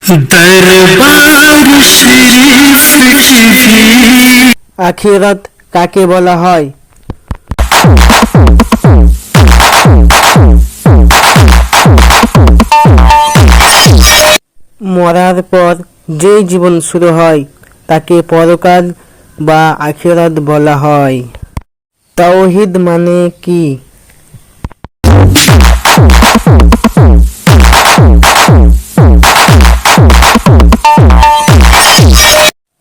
দরবার শরীফ টিভি। আখিরাত কাকে বলা হয়? মরার পর যে জীবন শুরু হয় তাকে পরকাল বা আখিরাত বলা হয়। তাওহীদ মানে কি?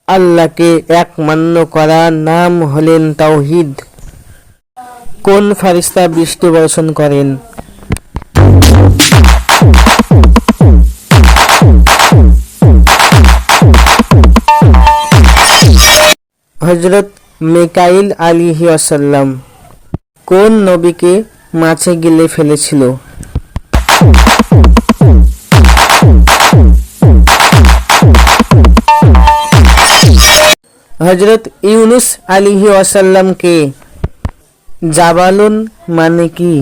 আল্লাহকে এক মান্য করার নাম হলেন তাওহীদ। কোন ফেরেশতা বৃষ্টি বর্ষণ করেন? হযরত মিকাইল আলাইহিসসালাম কোন নবীকে মাছে গিলে ফেলেছিল? হযরত ইউনুস আলাইহিসসালামকে জাবালুন মানে কি?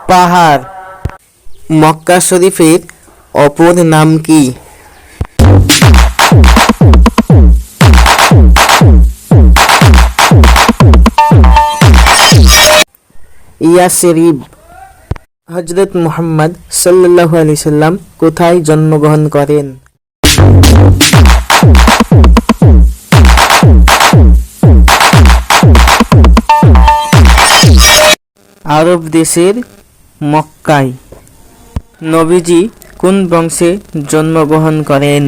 পাহাড়। মক্কা শরীফের অপর নাম কি? ইয়াসরিব। হযরত মুহাম্মদ সাল্লাল্লাহু আলাইহি সাল্লাম কোথায় জন্মগ্রহণ করেন? আরব দেশের মক্কায়। নবীজি কোন বংশে জন্মগ্রহণ করেন?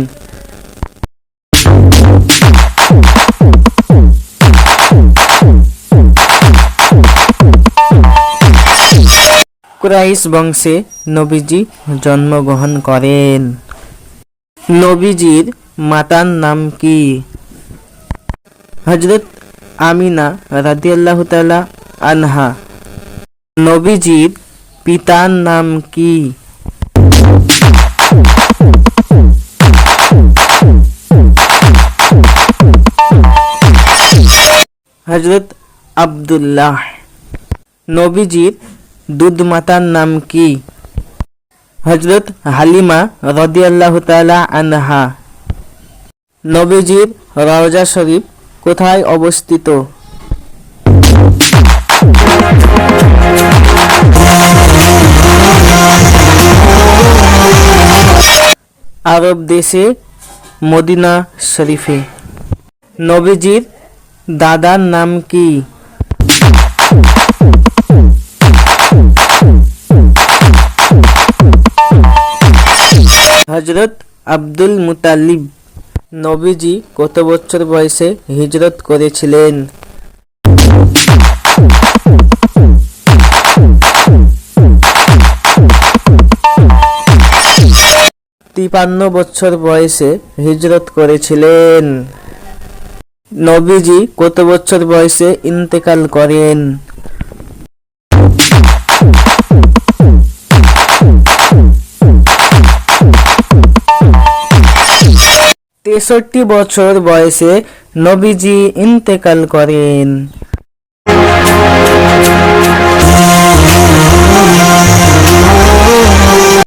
কুরাইশ বংশে নবীজি জন্মগ্রহণ করেন। নবীজির মাতার নাম কি? হযরত আমিনা রাদিয়াল্লাহু তাআলা আনহা। নবীজির পিতার নাম কি? হযরত আব্দুল্লাহ। নবীজির দুধ মাতার নাম কি? হযরত হালিমা রাদিয়াল্লাহু তাআলা আনহা। নবীজির রওজা শরীফ কোথায় অবস্থিত? আরব দেশে মদিনা শরীফে। নবীজির দাদার নাম কি? হযরত আব্দুল মুতালিব। নবীজি কত বছর বয়সে হিজরত করেছিলেন? 53 বছর বয়সে হিজরত করেছিলেন। নবীজি কত বছর বয়সে ইন্তেকাল করেন? 63 বছর বয়সে নবীজি ইন্তেকাল করেন।